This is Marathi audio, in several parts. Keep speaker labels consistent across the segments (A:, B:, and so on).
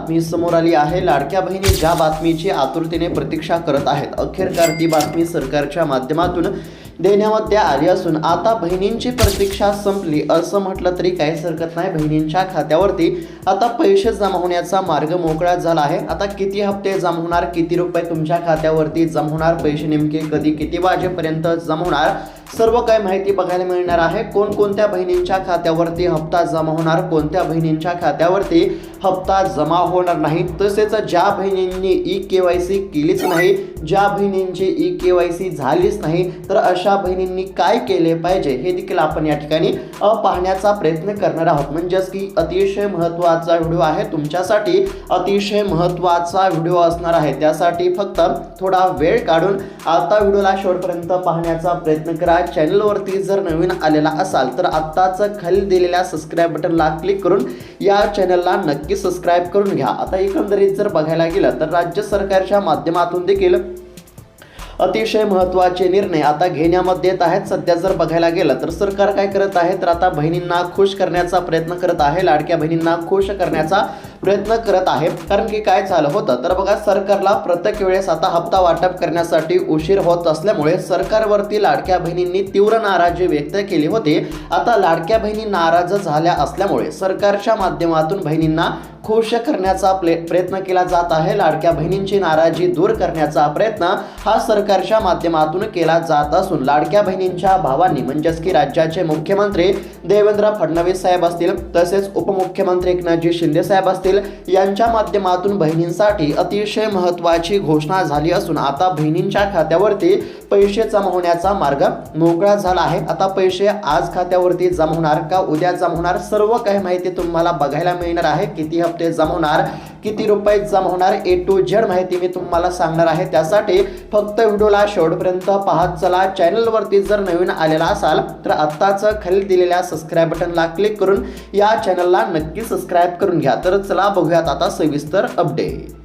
A: बातमी समोर आली आहे। लाडक्या बहिणी ज्या बातमीची आतुरतेने प्रतीक्षा करत आहेत, अखेरकार ती बातमी सरकारच्या माध्यमातून देण्यामध्ये आली असून आता बहिणींची प्रतीक्षा संपली असं म्हटलं तरी काहीच हरकत नाही। बहिणींच्या खात्यावरती आता पैसे जमा होण्याचा मार्ग मोकळा झाला आहे। आता किती हप्ते जमा होणार, किती रुपये तुमच्या खात्यावरती जमा होणार, पैसे नेमके कधी किती वाजेपर्यंत जमा होणार, सर्व काही माहिती बघायला मिळणार आहे। कोणकोणत्या बहिणींच्या खात्यावरती हप्ता जमा होणार, कोणत्या बहिणींच्या खात्यावरती हप्ता जमा होणार नाही, तसेच ज्या बहिणींनी ई-केवायसी केलीच नाही, ज्या बहिणींची ई-केवायसी झालीच नाही, तर अशा बहिणींनी काय केले पाहिजे हे देखील आपण या ठिकाणी पाहण्याचा प्रयत्न करणार आहोत। म्हणजेच की अतिशय महत्त्वाचा व्हिडिओ आहे, तुमच्यासाठी अतिशय महत्त्वाचा व्हिडिओ असणार आहे। त्यासाठी फक्त थोडा वेळ काढून आता व्हिडिओला शेवटपर्यंत पाहण्याचा प्रयत्न करा। चॅनलवरती जर नवीन आलेला असाल तर आत्ताच खाली दिलेल्या सबस्क्राइब बटनला क्लिक करून या चॅनलला नक्की सबस्क्राइब करून घ्या। आता एकंदरीत जर बघायला गेलं तर राज्य सरकारच्या माध्यमातून देखील अतिशय महत्त्वाचे निर्णय आता घेण्यामध्ये येत आहेत। सध्या जर बघायला गेलं तर सरकार काय करत आहे, तर आता बहिणींना खुश करण्याचा प्रयत्न करत आहे, लाडक्या बहिणींना खुश करण्याचा प्रयत्न करत आहे। कारण की काय झालं होतं तर बघा, सरकारला प्रत्येक वेळेस आता हप्ता वाटप करण्यासाठी उशीर होत असल्यामुळे सरकारवरती लाडक्या बहिणींनी तीव्र नाराजी व्यक्त केली होती। आता लाडक्या बहिणी नाराज झाल्या असल्यामुळे सरकारच्या माध्यमातून बहिणींना खुश करण्याचा प्रयत्न केला जात आहे। लाडक्या बहिणींची नाराजी दूर करण्याचा प्रयत्न हा सरकारच्या माध्यमातून केला जात असून लाडक्या बहिणींच्या भावांनी म्हणजेच की राज्याचे मुख्यमंत्री देवेंद्र फडणवीस साहेब असतील, तसेच उपमुख्यमंत्री एकनाथजी शिंदे साहेब असतील, यांच्या माध्यमातून बहिणींसाठी अतिशय महत्त्वाची घोषणा झाली असून आता बहिणींच्या खात्यावरती पैसे जमा होण्याचा मार्ग मोकळा झाला आहे। आता पैसे आज खात्यावरती जमा होणार का उद्या जमा होणार, सर्व काही माहिती तुम्हाला बघायला मिळणार आहे। किती हप्ते जमा होणार, किती रुपये जमा होणार, ए टू झेड माहिती मी तुम्हाला सांगणार आहे। त्यासाठी फक्त व्हिडिओला शेवटपर्यंत पाहत चला। चॅनलवरती जर नवीन आलेला असाल तर आत्ताच खाली दिलेल्या सबस्क्राइब बटनला क्लिक करून या चॅनलला नक्की सबस्क्राइब करून घ्या। तर चला बघूयात आता सविस्तर अपडेट।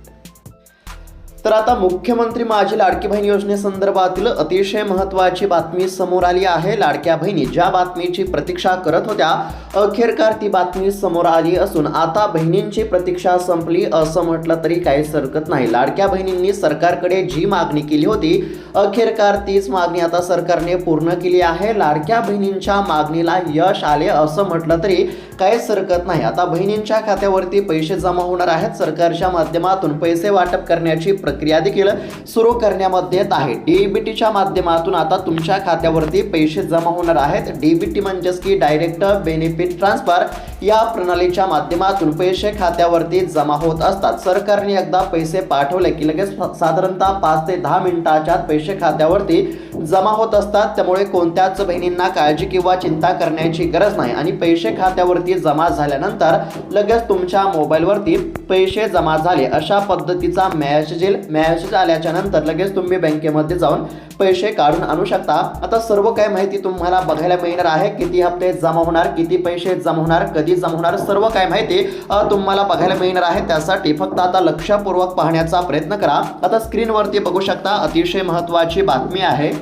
A: तर आता मुख्यमंत्री माझी लाडकी बहीण योजनेसंदर्भातील अतिशय महत्त्वाची बातमी समोर आली आहे। लाडक्या बहिणी ज्या बातमीची प्रतीक्षा करत होत्या, अखेरकार ती बातमी समोर आली असून आता बहिणींची प्रतीक्षा संपली असं म्हटलं तरी काहीच हरकत नाही। लाडक्या बहिणींनी सरकारकडे जी मागणी केली होती, अखेरकार तीच मागणी आता सरकारने पूर्ण केली आहे। लाडक्या बहिणींच्या मागणीला यश आले असं म्हटलं तरी काहीच हरकत नाही। आता बहिणींच्या खात्यावरती पैसे जमा होणार आहेत। सरकारच्या माध्यमातून पैसे वाटप करण्याची प्रक्रिया देखील सुरू करण्यामध्ये येत आहे। डीबीटीच्या माध्यमातून आता तुमच्या खात्यावरती पैसे जमा होणार आहेत। डीबीटी म्हणजेच की डायरेक्ट बेनिफिट ट्रान्सफर या प्रणालीच्या माध्यमातून पैसे खात्यावरती जमा होत असतात। सरकारने एकदा पैसे पाठवले की लगेच साधारणतः 5 ते 10 मिनिटांच्या पैसे खात्यावरती जमा होत असतात। त्यामुळे कोणत्याच बहिणींना काळजी किंवा चिंता करण्याची गरज नाही आणि पैसे खात्यावरती जमा झाल्यानंतर लगेच तुमच्या मोबाईलवरती पैसे जमा झाले अशा पद्धतीचा मेसेज आल्याच्या नंतर लगेच तुम्ही बँकेमध्ये जाऊन पैसे काढून आणू शकता। आता सर्व काही माहिती तुम्हाला बघायला मिळणार आहे। किती हप्ते जमा होणार, किती पैसे जमा होणार, कधी जमा होणार, सर्व काही माहिती तुम्हाला बघायला मिळणार आहे। त्यासाठी फक्त आता लक्षपूर्वक पाहण्याचा प्रयत्न करा। आता स्क्रीनवरती बघू शकता अतिशय महत्त्वाची बातमी आहे।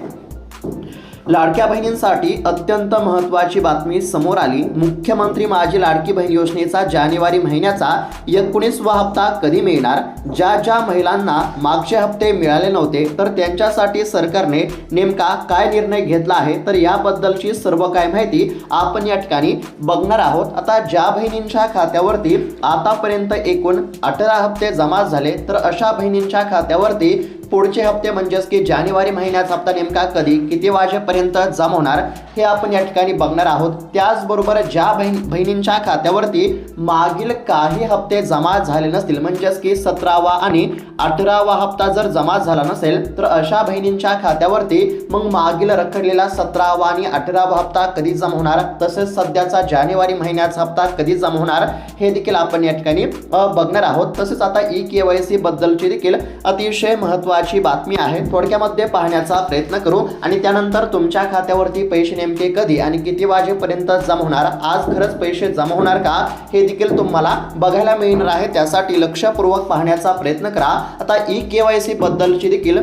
A: लाडक्या बहिणींसाठी अत्यंत महत्त्वाची बातमी समोर आली। मुख्यमंत्री माझी लाडकी बहीण योजनेचा जानेवारी महिन्याचा 19वा हप्ता कधी मिळणार, ज्या महिलांना मागचे हप्ते मिळाले नव्हते तर त्यांच्यासाठी सरकारने नेमका काय निर्णय घेतला आहे, तर याबद्दलची सर्व काय माहिती आपण या ठिकाणी बघणार आहोत। आता ज्या बहिणींच्या खात्यावरती आतापर्यंत एकूण 18 हप्ते जमा झाले तर अशा बहिणींच्या खात्यावरती पुढचे हप्ते म्हणजेच की जानेवारी महिन्याचा हप्ता नेमका कधी किती वाजेपर्यंत जमा होणार हे आपण या ठिकाणी बघणार आहोत। त्याचबरोबर ज्या बहिणींच्या खात्यावरती मागील काही हप्ते जमा झाले नसतील, म्हणजेच की 17वा आणि 18वा हप्ता जर जमा झाला नसेल तर अशा बहिणींच्या खात्यावरती मग मागील रखडलेला 17वा आणि 18वा हप्ता कधी जमा होणार, तसेच सध्याचा जानेवारी महिन्याचा हप्ता कधी जमा होणार हे देखील आपण या ठिकाणी बघणार आहोत। तसेच आता ई-केवायसी बद्दलची देखील अतिशय महत्त्वाची बातमी आहे, थोडक्यामध्ये पाहण्याचा प्रयत्न करू आणि त्यानंतर तुमच्या खात्यावरती पैसे नेमके कधी आणि किती वाजेपर्यंत जमा होणार, आज खरंच पैसे जमा होणार का हे देखील तुम्हाला बघायला मिळणार आहे। त्यासाठी लक्षपूर्वक पाहण्याचा प्रयत्न करा। आता ई-केवायसी बद्दलची देखील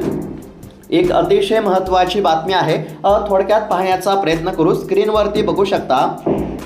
A: एक अतिशय महत्त्वाची बातमी आहे, थोडक्यात पाहण्याचा प्रयत्न करू। स्क्रीनवरती बघू शकता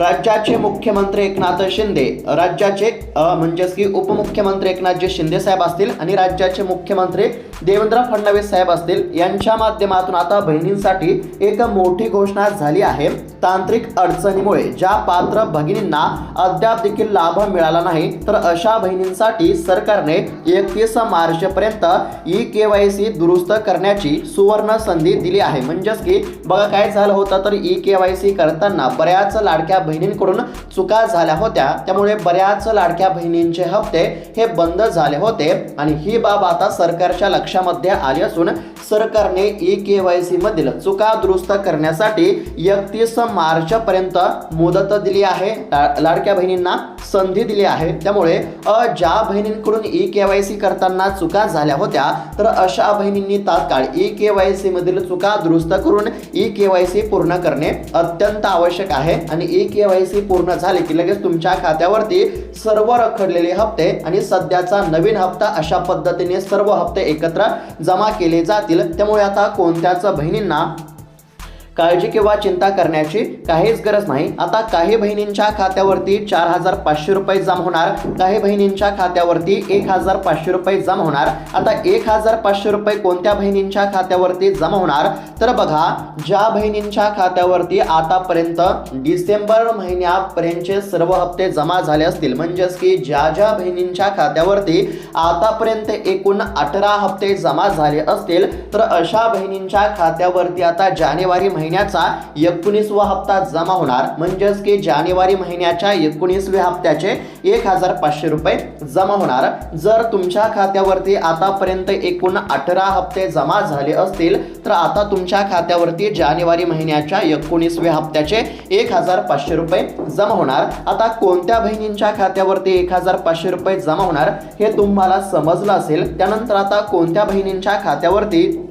A: राज्याचे मुख्यमंत्री एकनाथ शिंदे, राज्याचे म्हणजेच की उपमुख्यमंत्री एकनाथजी शिंदे साहेब असतील आणि राज्याचे मुख्यमंत्री देवेंद्र फडणवीस साहेब असतील यांच्या माध्यमातून आता बहिणींसाठी एक मोठी घोषणा झाली आहे। तांत्रिक अडचणीमुळे ज्या पात्र भगिनींना अद्याप देखील लाभ मिळाला नाही तर अशा बहिणींसाठी सरकारने 31 मार्च पर्यंत ई-KYC दुरुस्त करण्याची सुवर्ण संधी दिली आहे। म्हणजेच की बघा काय झालं होतं तर ई-KYC करताना बऱ्याच लाडक्या बहिणींकडून चुका झाल्या होत्या, त्यामुळे बऱ्याच लाडक्या बहिणींचे हप्ते हे बंद झाले होते आणि ही बाब आता सरकारच्या लक्षामध्ये आली असून सरकारने ई-KYC मधील चुका दुरुस्त करण्यासाठी 31 मार्च पर्यंत मुदत दिली आहे, लाडक्या बहिणींना संधी दिली आहे। त्यामुळे ज्या बहिणींकडून ई-KYC करताना चुका झाल्या होत्या तर अशा बहिणींनी तात्काळ ई-KYC मधील चुका दुरुस्त करून ई-KYC पूर्ण करणे अत्यंत आवश्यक आहे आणि ई-KYC पूर्ण झाले की लगेच तुमच्या खात्यावरती सर्व रखडलेले हप्ते आणि सध्याचा नवीन हप्ता अशा पद्धतीने सर्व हप्ते एकत्र जमा केले जातील। त्यामुळे आता कोणत्याच बहिणींना काळजी किंवा चिंता करण्याची काहीच गरज नाही। आता काही बहिणींच्या खात्यावरती 4500 रुपये जमा होणार, काही बहिणींच्या खात्यावरती 1500 रुपये जमा होणार। आता 1500 रुपये कोणत्या बहिणींच्या खात्यावरती जमा होणार तर बघा, ज्या बहिणींच्या खात्यावरती आतापर्यंत डिसेंबर महिन्यापर्यंतचे सर्व हप्ते जमा झाले असतील, म्हणजेच की ज्या ज्या बहिणींच्या खात्यावरती आतापर्यंत एकूण 18 हप्ते जमा झाले असतील तर अशा बहिणींच्या खात्यावरती आता जानेवारी महिन्याचा 19वा हप्ता जमा होणार। म्हणजेच की जानेवारी महिन्याच्या 19व्या हप्त्याचे 1500 रुपये जमा होणार। जर तुमच्या खात्यावरती आतापर्यंत एकूण 18 हप्ते जमा झाले असतील तर आता तुमच्या खात्यावरती जानेवारी महिन्याच्या 19व्या हप्त्याचे 1500 रुपये जमा होणार। आता कोणत्या बहिणींच्या खात्यावरती 1500 रुपये जमा होणार हे तुम्हाला समजलं असेल। त्यानंतर आता कोणत्या बहिणींच्या खात्यावरती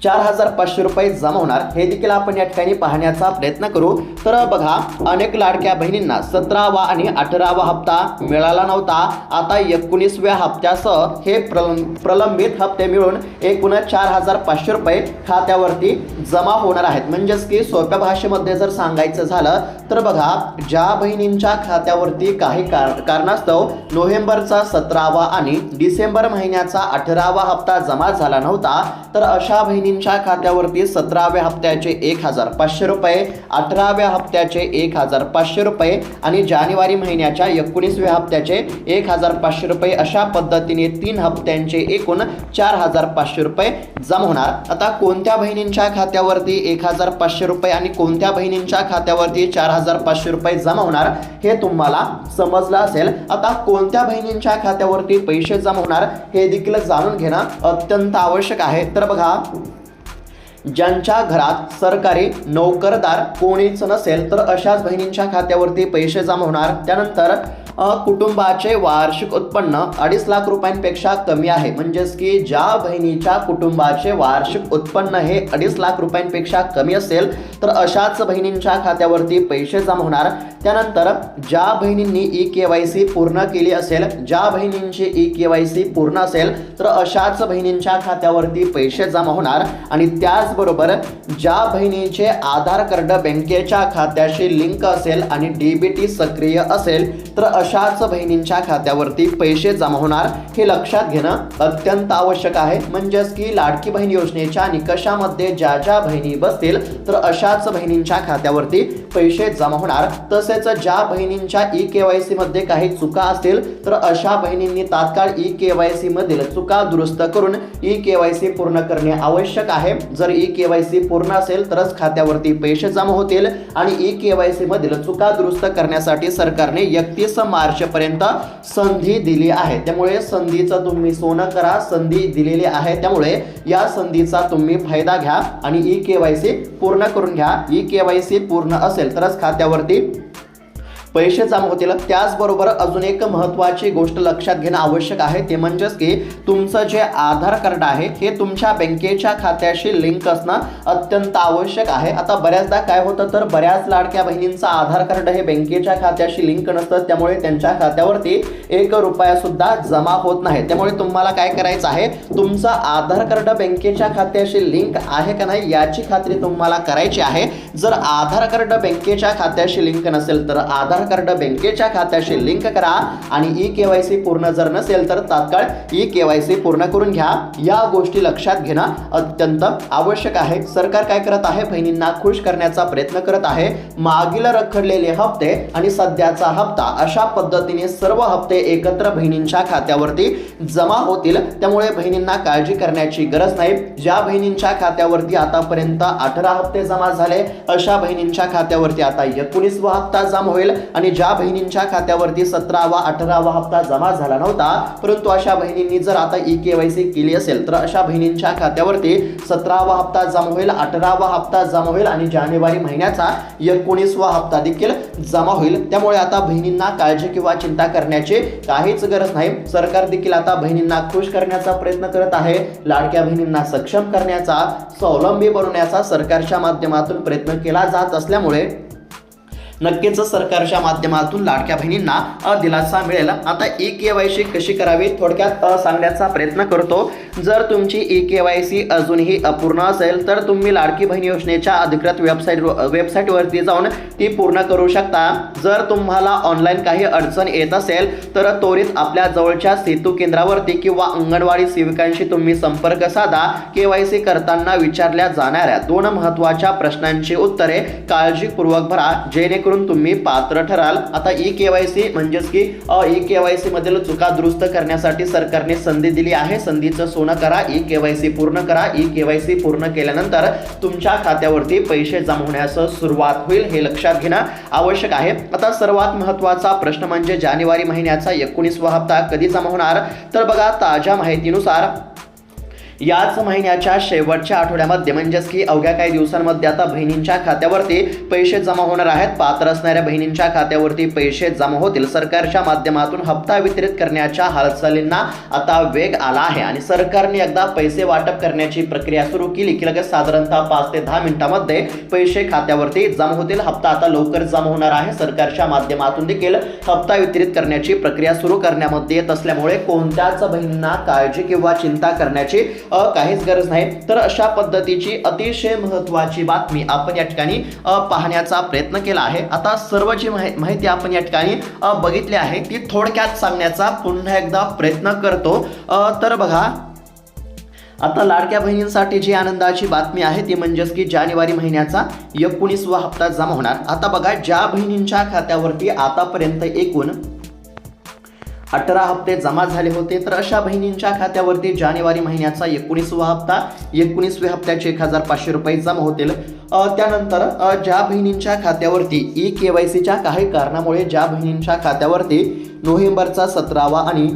A: 4500 रुपये जमा होणार हे देखील आपण या ठिकाणी पाहण्याचा प्रयत्न करू। तर बघा, अनेक लाडक्या बहिणींना 17वा आणि 18वा हप्ता मिळाला नव्हता। आता 19व्या हप्त्यासह हे प्रलंबित हप्ते मिळून एकूण 4500 रुपये खात्यावरती जमा होणार आहेत। म्हणजेच की सोप्या भाषेमध्ये जर सांगायचं झालं तर बघा, ज्या बहिणींच्या खात्यावरती काही कारणास्तव नोव्हेंबरचा 17वा आणि डिसेंबर महिन्याचा 18वा हप्ता जमा झाला नव्हता तर अशा बहिणी खात्यावरती 17व्या हप्त्याचे 1500 रुपये, 18व्या हप्त्याचे 1500 रुपये आणि जानेवारी महिन्याच्या 19व्या हप्त्याचे 1500 रुपये अशा पद्धतीने 3 हप्त्यांचे एकूण 4500 रुपये जमा होणार। आता कोणत्या बहिणींच्या खात्यावरती 1500 रुपये आणि कोणत्या बहिणींच्या खात्यावरती 4500 रुपये जमा होणार हे तुम्हाला समजलं असेल। आता कोणत्या बहिणींच्या खात्यावरती पैसे जमा होणार हे देखील जाणून घेणं अत्यंत आवश्यक आहे। तर बघा, ज्यांच्या घरात सरकारी नोकरदार कोणीच नसेल तर अशाच बहिणींच्या खात्यावरती पैसे जमा होणार। त्यानंतर कुटुंबाचे वार्षिक उत्पन्न 2.5 लाख रुपयांपेक्षा कमी आहे, म्हणजेच की ज्या बहिणीच्या कुटुंबाचे वार्षिक उत्पन्न हे 2.5 लाख रुपयांपेक्षा कमी असेल तर अशाच बहिणींच्या खात्यावरती पैसे जमा होणार। त्यानंतर ज्या बहिणींनी ई-KYC पूर्ण केली असेल, ज्या बहिणींची ई-KYC पूर्ण असेल तर अशाच बहिणींच्या खात्यावरती पैसे जमा होणार। आणि त्याचबरोबर ज्या बहिणीचे आधार कार्ड बँकेच्या खात्याशी लिंक असेल आणि DBT सक्रिय असेल तर अशाच बहिणींच्या खात्यावरती पैसे जमा होणार हे लक्षात घेणं अत्यंत आवश्यक आहे। म्हणजेच की लाडकी बहीण योजनेच्या निकषामध्ये ज्या ज्या बहिणी बसतील तर अशाच बहिणींच्या खात्यावरती पैसे जमा होणार। तसेच ज्या बहिणींच्या ई-KYC मध्ये काही चुका असतील तर अशा बहिणींनी तात्काळ ई-KYC मधील चुका दुरुस्त करून ई-KYC पूर्ण करणे आवश्यक आहे। जर ई-KYC पूर्ण असेल तरच खात्यावरती पैसे जमा होतील आणि ई-KYC मधील चुका दुरुस्त करण्यासाठी सरकारने 31 मार्च पर्यंत संधी दिली आहे। त्यामुळे संधीचं तुम्ही सोनं करा, संधी दिलेली आहे, त्यामुळे या संधीचा तुम्ही फायदा घ्या आणि ई-KYC पूर्ण करून घ्या। ई-KYC पूर्ण असेल तरच खात्यावरती पैसे जमा होतील। त्याचबरोबर अजून एक महत्त्वाची गोष्ट लक्षात घेणं आवश्यक आहे, ते म्हणजेच की तुमचं जे आधार कार्ड आहे हे तुमच्या बँकेच्या खात्याशी लिंक असणं अत्यंत आवश्यक आहे। आता बऱ्याचदा काय होतं तर बऱ्याच लाडक्या बहिणींचं आधार कार्ड हे बँकेच्या खात्याशी लिंक नसतं, त्यामुळे त्यांच्या खात्यावरती 1 रुपया सुद्धा जमा होत नाही। त्यामुळे तुम्हाला काय करायचं आहे, तुमचं आधार कार्ड बँकेच्या खात्याशी लिंक आहे का नाही याची खात्री तुम्हाला करायची आहे। जर आधार कार्ड बँकेच्या खात्याशी लिंक नसेल तर आधार कार्ड बँकेच्या खात्याशी लिंक करा आणि ई-केवायसी पूर्ण जर नसेल तर तात्काळ ई-केवायसी पूर्ण करून घ्या। या गोष्टी लक्षात घेणं अत्यंत आवश्यक आहे। सरकार काय करत आहे, बहिणींना खुश करण्याचा प्रयत्न करत आहे। मागील रखडलेले हप्ते आणि सध्याचा हप्ता अशा पद्धतीने सर्व हप्ते एकत्र बहिणींच्या खात्यावरती जमा होतील। त्यामुळे बहिणींना काळजी करण्याची गरज नाही। ज्या बहिणींच्या खात्यावरती आतापर्यंत 18 हप्ते जमा झाले अशा बहिणींच्या खात्यावरती आता 19वा हप्ता जमा होईल आणि ज्या बहिणींच्या खात्यावरती 17वा 18वा हप्ता जमा झाला नव्हता परंतु अशा बहिणींनी जर आता ई-केवायसी केली असेल तर अशा बहिणींच्या खात्यावरती 17वा हप्ता जमा होईल, 18वा हप्ता जमा होईल आणि जानेवारी महिन्याचा 19वा हप्ता देखील जमा होईल। त्यामुळे आता बहिणींना काळजी किंवा चिंता करण्याची काहीच गरज नाही। सरकार देखील आता बहिणींना खुश करण्याचा प्रयत्न करत आहे। लाडक्या बहिणींना सक्षम करण्याचा, स्वावलंबी बनवण्याचा सरकारच्या माध्यमातून प्रयत्न केला जात असल्यामुळे नक्कीच सरकारच्या माध्यमातून लाडक्या बहिणींना दिलासा मिळेल। आता ई-केवायसी कशी करावी थोडक्यात सांगण्याचा प्रयत्न करतो। जर तुमची ई-केवायसी अजूनही अपूर्ण असेल तर तुम्ही लाडकी बहीण योजनेच्या अधिकृत वेबसाईटवरती जाऊन ती पूर्ण करू शकता। जर तुम्हाला ऑनलाईन काही अडचण येत असेल तर त्वरित आपल्या जवळच्या सेतू केंद्रावरती किंवा अंगणवाडी सेविकांशी तुम्ही संपर्क साधा। केवायसी करताना विचारल्या जाणाऱ्या 2 महत्त्वाच्या प्रश्नांची उत्तरे काळजीपूर्वक भरा जेणेकरून तुम्ही पात्र ठराल। आता ई-केवायसी म्हणजेच की ई-केवायसी मधील चुका दुरुस्त करण्यासाठी सरकारने संधी दिली आहे। संधीचं सोनं करा, ई-केवायसी पूर्ण करा। ई-केवायसी पूर्ण केल्यानंतर तुमच्या खात्यावरती पैसे जमा होण्यास सुरुवात होईल, हे लक्षात घेणं आवश्यक आहे। आता सर्वात महत्त्वाचा प्रश्न म्हणजे जानेवारी महिन्याचा 19वा हप्ता कधी जमा होणार, तर बघा ताज्या माहितीनुसार याच महिन्याच्या शेवटच्या आठवड्यामध्ये म्हणजेच की अवघ्या काही दिवसांमध्ये आता बहिणींच्या खात्यावरती पैसे जमा होणार आहेत। पात्र असणाऱ्या बहिणींच्या खात्यावरती पैसे जमा होतील। सरकारच्या माध्यमातून हप्ता वितरित करण्याच्या हालचालींना आता वेग आला आहे आणि सरकारने एकदा पैसे वाटप करण्याची प्रक्रिया सुरू केली की लगेच साधारणतः 5 ते 10 मिनिटांमध्ये पैसे खात्यावरती जमा होतील। हप्ता आता लवकर जमा होणार आहे। सरकारच्या माध्यमातून देखील हप्ता वितरित करण्याची प्रक्रिया सुरू करण्यामध्ये येत असल्यामुळे कोणत्याच बहिणींना काळजी किंवा चिंता करण्याची काहीच गरज नाही। तर अशा पद्धतीची अतिशय महत्त्वाची बातमी आपण या ठिकाणी पाहण्याचा प्रयत्न केला आहे। आता सर्व जी माहिती आपण या ठिकाणी बघितली आहे ती थोडक्यात सांगण्याचा पुन्हा एकदा प्रयत्न करतो। तर बघा, आता लाडक्या बहिणींसाठी जी आनंदाची बातमी आहे ती म्हणजेच की जानेवारी महिन्याचा 19वा हप्ता जमा होणार। आता बघा, ज्या बहिणींच्या खात्यावरती आतापर्यंत एकूण 18 हप्ते जमा झाले होते तर अशा बहिणींच्या खात्यावरती जानेवारी महिन्याचा 19वा हप्ता, 19व्या हप्त्याचे 1500 रुपये जमा होतील। त्यानंतर ज्या बहिणींच्या खात्यावरती ई-केवायसीच्या काही कारणामुळे ज्या बहिणींच्या खात्यावरती नोव्हेंबरचा 17वा आणि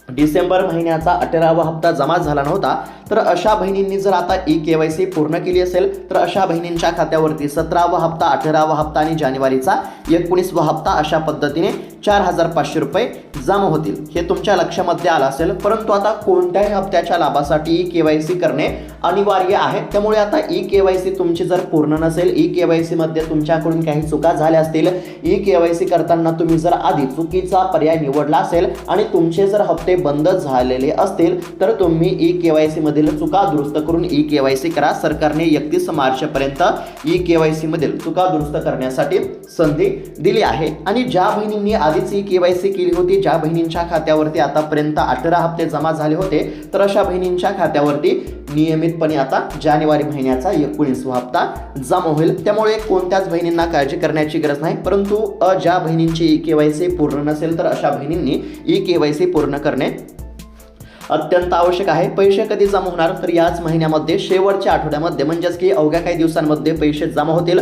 A: डिसेंबर महिन्याचा 18वा हप्ता जमा झाला नव्हता तर अशा बहिणींनी जर आता ई-केवायसी पूर्ण केली असेल तर अशा बहिणींच्या खात्यावरती 17वा हप्ता, 18वा हप्ता आणि जानेवारीचा 19वा हप्ता अशा पद्धतीने 4500 रुपये जमा होतील। हे तुमच्या लक्षामध्ये आलं असेल। परंतु आता कोणत्याही हप्त्याच्या लाभासाठी ई-केवायसी करणे अनिवार्य आहे। त्यामुळे आता ई-केवायसी तुमची जर पूर्ण नसेल, ई-केवायसी मध्ये तुमच्याकडून काही चुका झाल्या असतील, ई-केवायसी करताना तुम्ही जर आधी चुकीचा पर्याय निवडला असेल आणि तुमचे जर हप्ते बंद झालेले असतील तर तुम्ही ई-केवायसी मधील चुका दुरुस्त करून ई-केवायसी करा। सरकारने 31 मार्च पर्यंत ई-केवायसी मधील चुका दुरुस्त करण्यासाठी संधी दिली आहे। आणि ज्या बहिणींनी आधीच ई-केवायसी केली होती, ज्या बहिणींच्या खात्यावरती आतापर्यंत 18 हप्ते जमा झाले होते तर अशा बहिणींच्या खात्यावरती नियमितपणे आता जानेवारी महिन्याचा 19वा हप्ता जमा होईल। त्यामुळे कोणत्याच बहिणींना काळजी करण्याची गरज नाही। परंतु ज्या बहिणींची ई-केवायसी पूर्ण नसेल तर अशा बहिणींनी ई-केवायसी पूर्ण करणे अत्यंत आवश्यक आहे। पैसे कधी जमा होणार तर याच महिन्यामध्ये शेवटच्या आठवड्यामध्ये म्हणजेच की अवघ्या काही दिवसांमध्ये पैसे जमा होतील।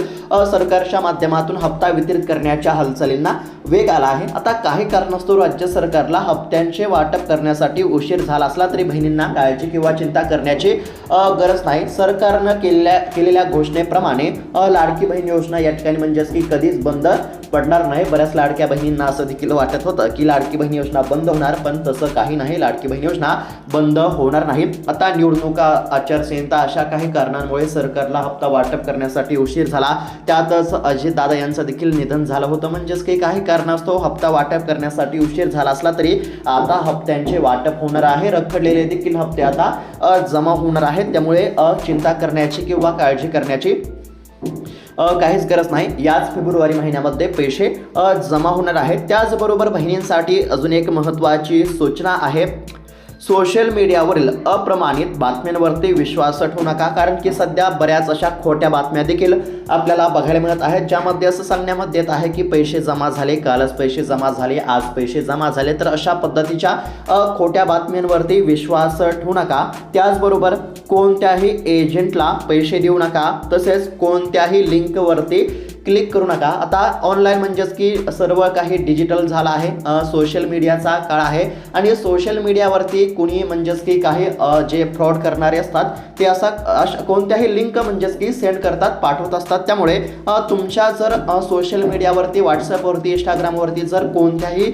A: सरकारच्या माध्यमातून हप्ता वितरित करण्याच्या हालचालींना वेग आला आहे। आता काही कारणास्तव राज्य सरकारला हप्त्यांचे वाटप करण्यासाठी उशीर झाला असला तरी बहिणींना काळजी किंवा चिंता करण्याची गरज नाही। सरकारनं केलेल्या घोषणेप्रमाणे लाडकी बहीण योजना या ठिकाणी म्हणजेच की कधीच बंद पडणार नाही. बऱ्याच लाडक्या बहिणींना असं देखील वाटत होतं की लाडकी बहीण योजना बंद होणार, पण तसं काही नाही. लाडकी बहीण योजना बंद होणार नाही. आता निवडणुका, आचारसंहिता अशा काही कारणांमुळे सरकारला हप्ता वाटप करण्यासाठी उशीर झाला. त्यातच अजितदादा यांचं देखील निधन झालं होतं. म्हणजेच की काही कारणास्तव हप्ता वाटप करण्यासाठी उशीर झाला असला तरी आता हप्त्यांचे वाटप होणार आहे. रखडलेले देखील हप्ते आता जमा होणार आहेत. त्यामुळे चिंता करण्याची किंवा काळजी करण्याची काहीच गरज नाही. याच फेब्रुवारी महिन्यामध्ये पैसे जमा होणार आहेत. त्याचबरोबर बहिणींसाठी अजून एक महत्त्वाची सूचना आहे. सोशल मीडियावरील अप्रमाणित बातम्यांवरती विश्वास ठेवू नका, कारण की सध्या बऱ्याच अशा खोट्या बातम्या देखील आपल्याला बघायला मिळत आहेत, ज्यामध्ये असं सांगण्यात येत आहे की पैसे जमा झाले, कालच पैसे जमा झाले, आज पैसे जमा झाले. तर अशा पद्धतीच्या खोट्या बातम्यांवरती विश्वास ठेवू नका. त्याचबरोबर कोणत्याही एजंटला पैसे देऊ नका, तसेच कोणत्याही लिंकवरती क्लिक करू नका. आता ऑनलाईन म्हणजेच की सर्व काही डिजिटल झालं आहे. सोशल मीडियाचा काळ आहे आणि सोशल मीडियावरती कुणी म्हणजेच की काही जे फ्रॉड करणारे असतात ते अशा कोणत्याही लिंक म्हणजेच की सेंड करतात, पाठवत असतात. त्यामुळे तुमच्या जर सोशल मीडियावरती, व्हॉट्सअपवरती, इंस्टाग्रामवरती जर कोणत्याही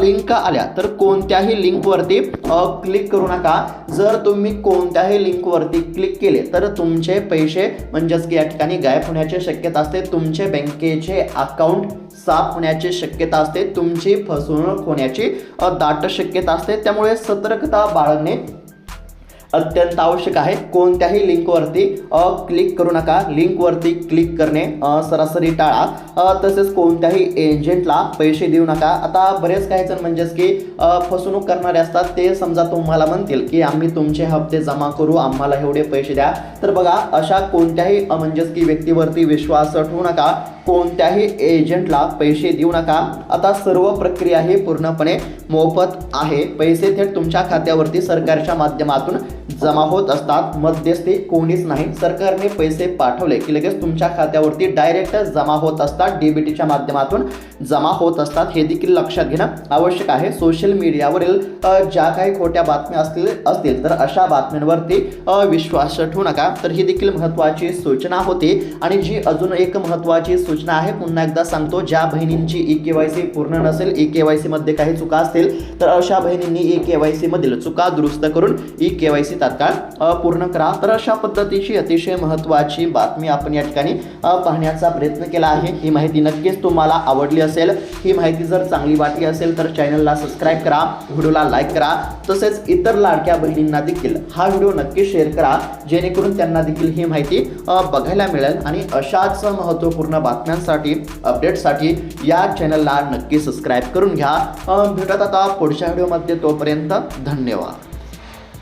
A: लिंक आल्या तर कोणत्याही लिंकवरती क्लिक करू नका. जर तुम्ही कोणत्याही लिंकवरती क्लिक केले तर तुमचे पैसे म्हणजेच की या ठिकाणी गायब होण्याची शक्यता असते. तुमचे बँकेचे अकाउंट साफ होण्याची शक्यता असते. तुमची फसवणूक होण्याची दाट शक्यता असते. त्यामुळे सतर्कता बाळगणे अत्यंत आवश्यक आहे. कोणत्याही लिंकवरती क्लिक करू नका. लिंकवरती क्लिक करणे सरासरी टाळा. तसेच कोणत्याही एजंटला पैसे देऊ नका. आता बरेच काही जण म्हणजेच की फसवणूक करणारे असतात. ते समजा तुम्हाला म्हणतील की आम्ही तुमचे हप्ते जमा करू, आम्हाला एवढे पैसे द्या. तर बघा, अशा कोणत्याही म्हणजेच की व्यक्तीवरती विश्वास ठेवू नका. कोणत्याही एजंटला पैसे देऊ नका. आता सर्व प्रक्रिया ही पूर्णपणे मोफत आहे. पैसे थेट तुमच्या खात्यावरती सरकारच्या माध्यमातून जमा होत असतात. मध्यस्थी कोणीच नाही. सरकारने पैसे पाठवले की लगेच तुमच्या खात्यावरती डायरेक्ट जमा होत असतात. डीबीटीच्या माध्यमातून जमा होत असतात. हे देखील लक्षात घेणं आवश्यक आहे. सोशल मीडियावरील ज्या काही खोट्या बातम्या असतील तर अशा बातम्यांवरती विश्वास ठेवू नका. तर ही देखील महत्त्वाची सूचना होती. आणि जी अजून एक महत्त्वाची सूचना आहे, पुन्हा एकदा सांगतो, ज्या बहिणींची EKYC पूर्ण नसेल, EKYC मध्ये काही चुका असतील तर अशा बहिणींनी EKYC मधील चुका दुरुस्त करून EKYC तात्काळ पूर्ण करा. तर अशा पद्धतीची अतिशय महत्त्वाची बातमी आपण या ठिकाणी पाहण्याचा प्रयत्न केला आहे. ही माहिती नक्कीच तुम्हाला आवडली असेल. ही माहिती जर चांगली वाटली असेल तर चॅनलला सबस्क्राईब करा, व्हिडिओला लाईक करा. तसेच इतर लाडक्या बहिणींना देखील हा व्हिडिओ नक्की शेअर करा, जेणेकरून त्यांना देखील ही माहिती बघायला मिळेल. आणि अशाच महत्त्वपूर्ण बातम्यांसाठी, अपडेटसाठी या चॅनलला नक्की सबस्क्राईब करून घ्या. भेटत आता पुढच्या व्हिडिओमध्ये. तोपर्यंत धन्यवाद.